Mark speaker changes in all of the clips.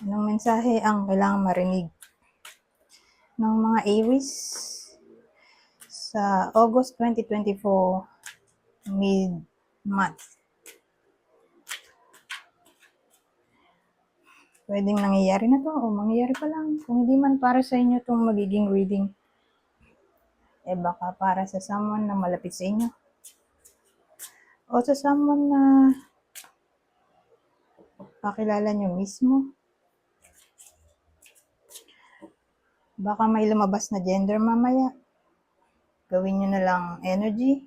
Speaker 1: Anong mensahe ang kailangan marinig ng mga Aries sa August 2024 mid-month? Pwedeng nangyayari na to o mangyayari pa lang. Kung hindi man para sa inyo itong magiging reading, baka para sa someone na malapit sa inyo o sa someone na kakilala nyo mismo. Baka may lumabas na gender mamaya. Gawin nyo na lang energy.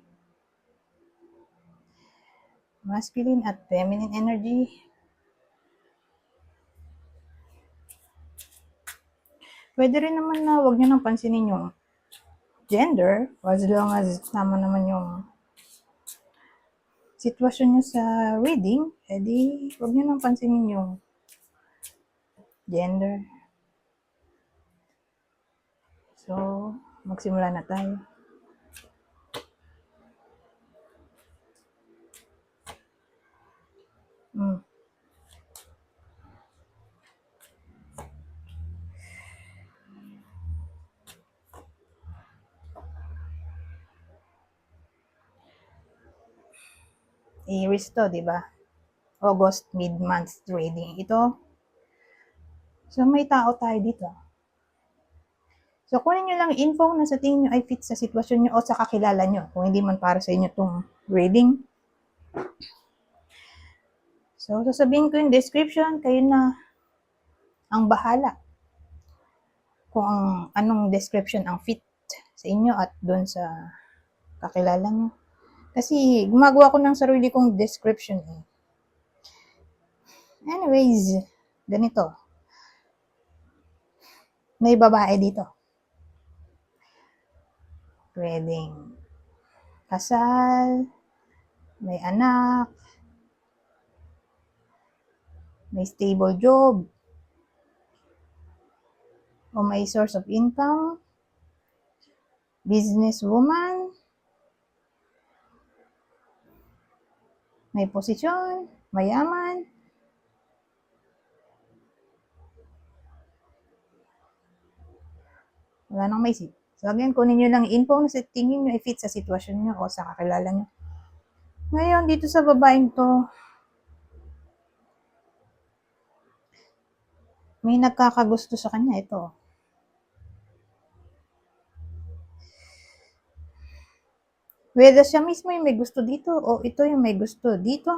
Speaker 1: Masculine at feminine energy. Pwede rin naman na huwag nyo nang pansinin yung gender as long as tama naman yung sitwasyon nyo sa reading, edi huwag nyo nang pansinin yung gender. So, magsimula na tayo. Aries to, di ba? August mid-month reading. Ito, so may tao tayo dito. So, kunin nyo lang info na sa tingin nyo ay fit sa sitwasyon nyo o sa kakilala nyo. Kung hindi man para sa inyo itong reading. So, sasabihin ko yung description, kayo na ang bahala kung anong description ang fit sa inyo at doon sa kakilala nyo. Kasi gumagawa ko ng sarili kong description eh. Anyways, ganito. May babae dito. Pwedeng kasal, may anak, may stable job, o may source of income, businesswoman, may posisyon, mayaman, wala nang may isip. So again, kunin nyo lang info na sa tingin nyo i-fit sa sitwasyon nyo o sa kakilala nyo. Ngayon, dito sa babaeng to, may nagkakagusto sa kanya ito. Whether siya mismo yung may gusto dito o ito yung may gusto dito.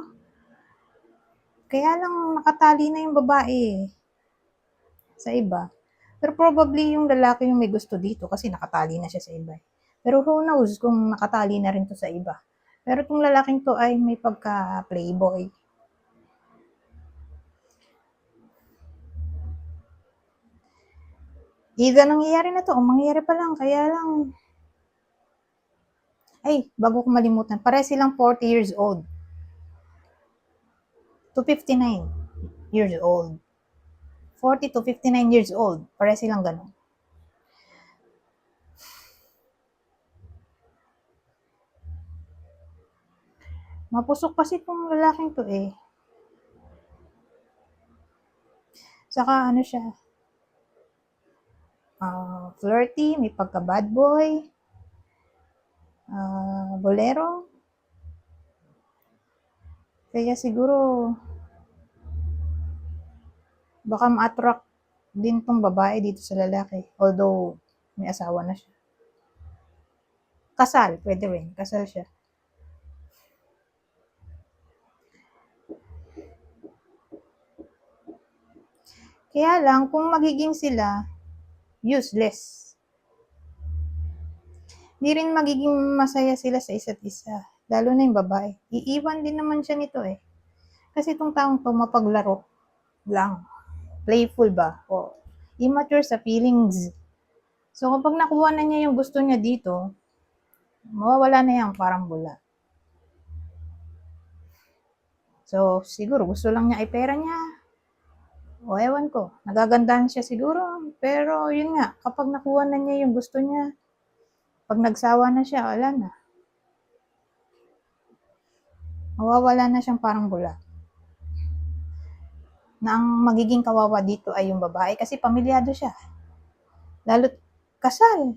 Speaker 1: Kaya lang nakatali na yung babae sa iba. Pero probably yung lalaki yung may gusto dito kasi nakatali na siya sa iba. Pero who knows kung nakatali na rin to sa iba. Pero itong lalaking to ay may pagka-playboy. Either nangyayari na to o mangyayari pa lang. Kaya lang, ay, bago ko malimutan, pare silang 40 years old to 59 years old. 40 to 59 years old. Pare silang ganun. Mapusok kasi itong lalaking to eh. Saka ano siya, flirty, may pagka bad boy, bolero. Kaya siguro, baka ma-attract din tong babae dito sa lalaki. Although, may asawa na siya. Kasal, pwede rin. Kasal siya. Kaya lang, kung magiging sila, useless. Di rin magiging masaya sila sa isa't isa. Lalo na yung babae. Iiwan din naman siya nito eh. Kasi itong taong to, mapaglaro lang. Playful ba? O immature sa feelings. So, kapag nakuha na niya yung gusto niya dito, mawawala na yan parang bula. So, siguro gusto lang niya ay pera niya. O ewan ko, nagagandahan siya siguro. Pero yun nga, kapag nakuha na niya yung gusto niya, pag nagsawa na siya, wala na. Mawawala na siyang parang bula. na ang magiging kawawa dito ay yung babae kasi pamilyado siya. Lalo't kasal.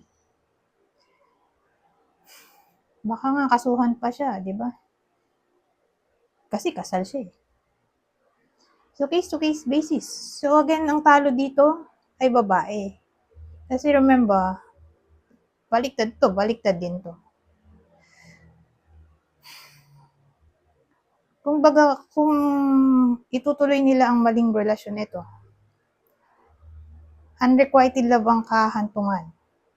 Speaker 1: Baka nga kasuhan pa siya, di ba? Kasi kasal siya eh. So, case-to-case basis. So, again, ang talo dito ay babae. Kasi remember, baliktad din to. Kung itutuloy nila ang maling relasyon nito, unrequited love ang kahantungan.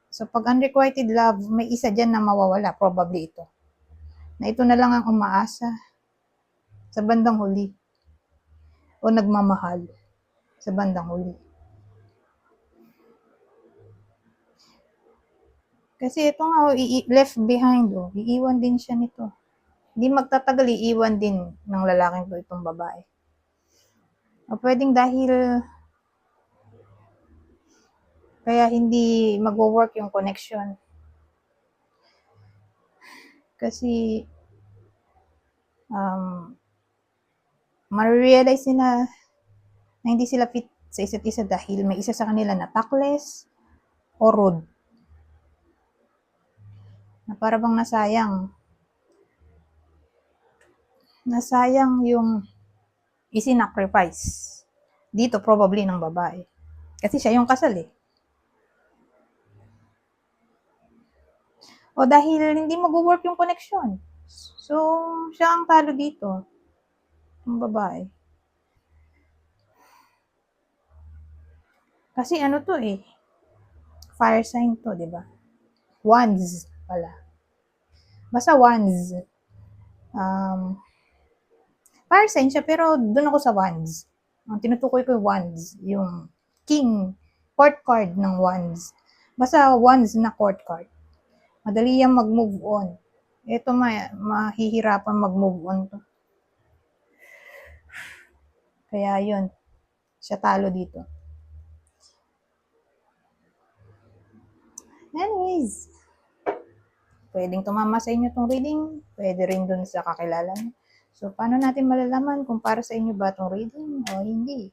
Speaker 1: So, pag unrequited love, may isa dyan na mawawala, probably ito. Na ito na lang ang umaasa sa bandang huli. O nagmamahal sa bandang huli. Kasi ito nga, left behind, iiwan din siya nito. Hindi magtatagal, iiwan din ng lalaking to itong babae. O pwedeng dahil kaya hindi mag-work yung connection. Kasi ma-realize nila na hindi sila fit sa isa't isa dahil may isa sa kanila na tactless o rude. Na para bang nasayang yung isinacrifice dito probably ng babae. Kasi siya yung kasal eh. O dahil hindi mag-work yung connection. So, siya ang talo dito. Yung babae. Kasi ano to eh. Fire sign to, di ba? Wands pala. Basta wands. Fire sign siya, pero doon ako sa wands. Ang tinutukoy ko yung wands. Yung king, court card ng wands. Basta wands na court card. Madali yung mag-move on. Ito mahihirapan mag-move on to. Kaya yun, siya talo dito. Anyways, pwedeng tumama sa inyo tong reading, pwede rin dun sa kakilala niyo. So, paano natin malalaman kung para sa inyo ba tong reading o hindi?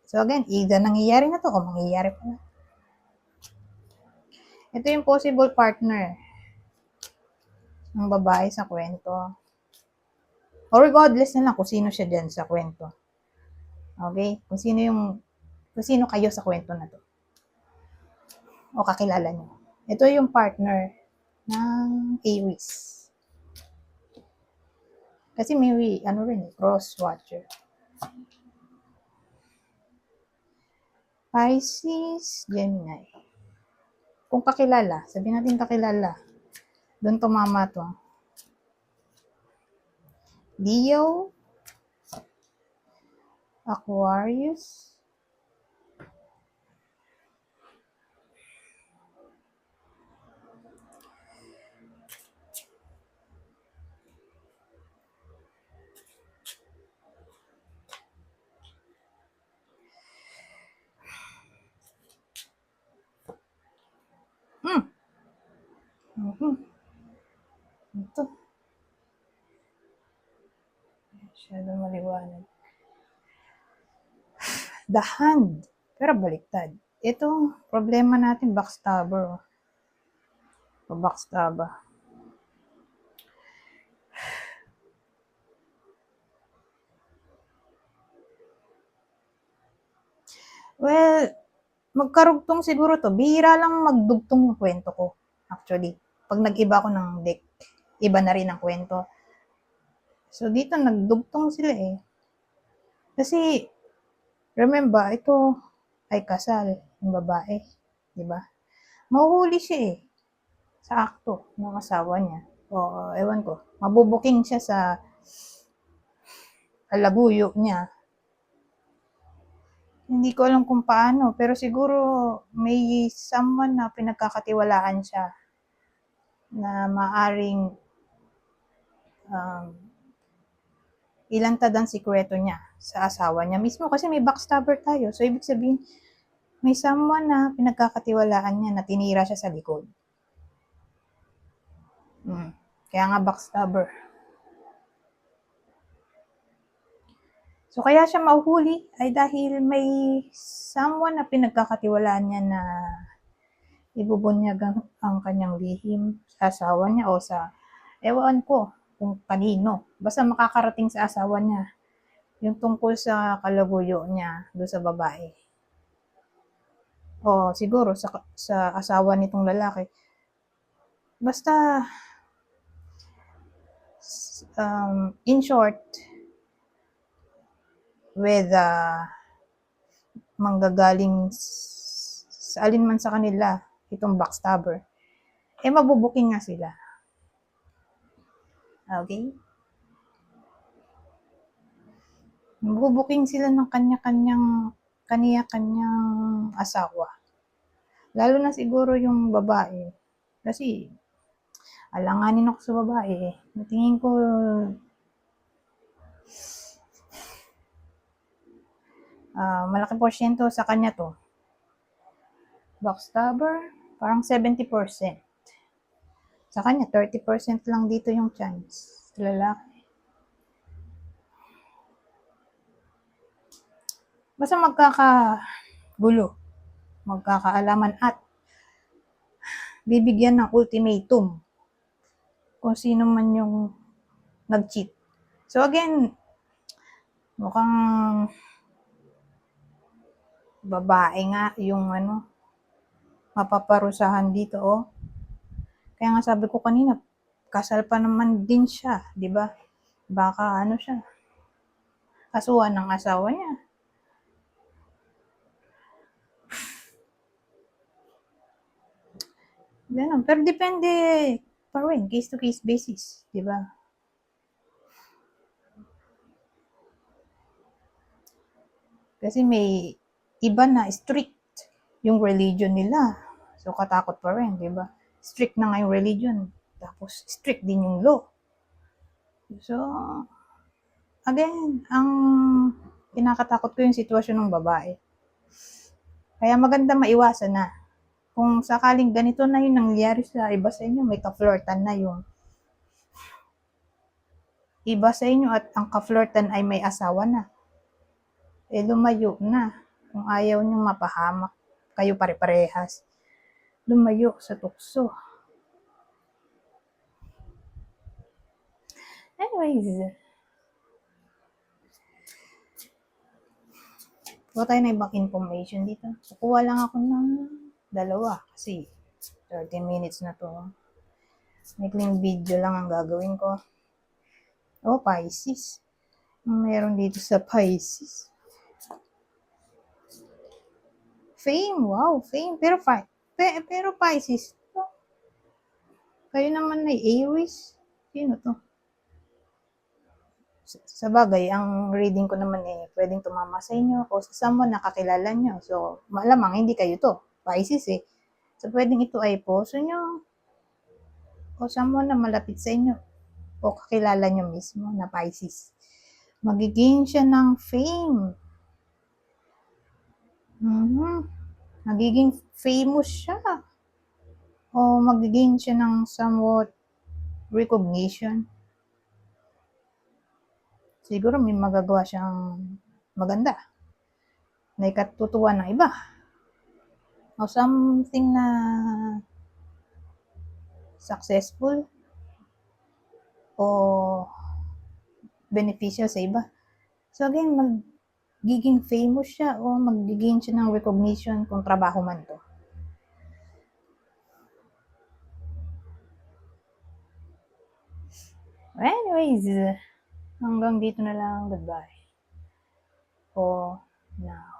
Speaker 1: So, again, either nangyayari na to o mangyayari pa na. Ito yung possible partner ng babae sa kwento. O regardless na lang kung sino siya dyan sa kwento. Okay? Kung sino kayo sa kwento na to. O kakilala nyo. Ito yung partner ng Aries. Kasi may cross watcher. Pisces, Gemini. Kung kakilala, sabihin natin kakilala. Doon tumama to. Leo, Aquarius, Ito. Masyado maliwanag. The Hand. Pero baliktad. Ito, problema natin, backstabber. Backstabber. Well, magkarugtong siguro to. Bihira lang magdugtong yung kwento ko. Actually, pag nag-iba ko ng deck, iba na rin ang kwento. So, dito nagdugtong sila eh. Kasi, remember, ito ay kasal ng babae. Diba? Mahuhuli siya eh. Sa akto ng asawa niya. O, ewan ko. Mabubuking siya sa alaguyo niya. Hindi ko alam kung paano, pero siguro may someone na pinagkakatiwalaan siya na maaring ilantad ang sikreto niya sa asawa niya mismo kasi may backstabber tayo. So, ibig sabihin, may someone na pinagkakatiwalaan niya na tinira siya sa likod. Kaya nga backstabber. So, kaya siya mahuhuli ay dahil may someone na pinagkakatiwalaan niya na ibubunyag ang kanyang lihim sa asawa niya o sa, ewan ko kung kanino. Basta makakarating sa asawa niya yung tungkol sa kalaguyo niya doon sa babae. O siguro sa asawa nitong lalaki. Basta, in short, with manggagaling sa alinman sa kanila, itong backstabber, mabubuking nga sila. Okay? Mabubuking sila ng kanya-kanyang asawa. Lalo na siguro yung babae. Kasi, alanganin ako sa babae. Natingin ko, malaking porsyento sa kanya to. Backstabber, parang 70%. Sa kanya, 30% lang dito yung chance. Sa lalaki. Basta magkakagulo, magkakaalaman at bibigyan ng ultimatum kung sino man yung nag-cheat. So again, mukhang babae nga yung mapaparusahan dito, oh. Kaya nga sabi ko kanina, kasal pa naman din siya, di ba? Baka siya, kasuhan ng asawa niya. Ganun. Pero depende pa rin, case to case basis, di ba? Kasi may iba na strict yung religion nila. So katakot pa rin, di ba? Strict na nga yung religion, tapos strict din yung law. So, again, ang pinakatakot ko yung sitwasyon ng babae. Kaya maganda maiwasan na. Kung sakaling ganito na yung nangyayari sa iba sa inyo, may ka-flirtan na yung iba sa inyo at ang ka-flirtan ay may asawa na. Lumayo na. Kung ayaw nyo mapahamak kayo pare-parehas, lumayo sa tukso. Anyways, kuha tayo na ibang information dito. Kukuha lang ako ng 2 kasi 30 minutes na to. Maikling video lang ang gagawin ko. Oh, Pisces. Meron dito sa Pisces. Fame, wow, fame. Pero Pisces, kayo naman ay Aries. Sino to? Sa bagay, ang reading ko naman pwedeng tumama sa inyo o sa someone na kakilala nyo. So, malamang hindi kayo to. Pisces So, pwedeng ito ay puso nyo o someone na malapit sa inyo o kakilala nyo mismo na Pisces. Magiging siya ng fame. Magiging famous siya. O magiging siya ng somewhat recognition. Siguro may magagawa siyang maganda na ikatutuwa ng iba. O something na successful o beneficial sa iba. So again, magiging famous siya o magiging siya ng recognition kung trabaho man to. Anyways, hanggang dito na lang. Goodbye. For now.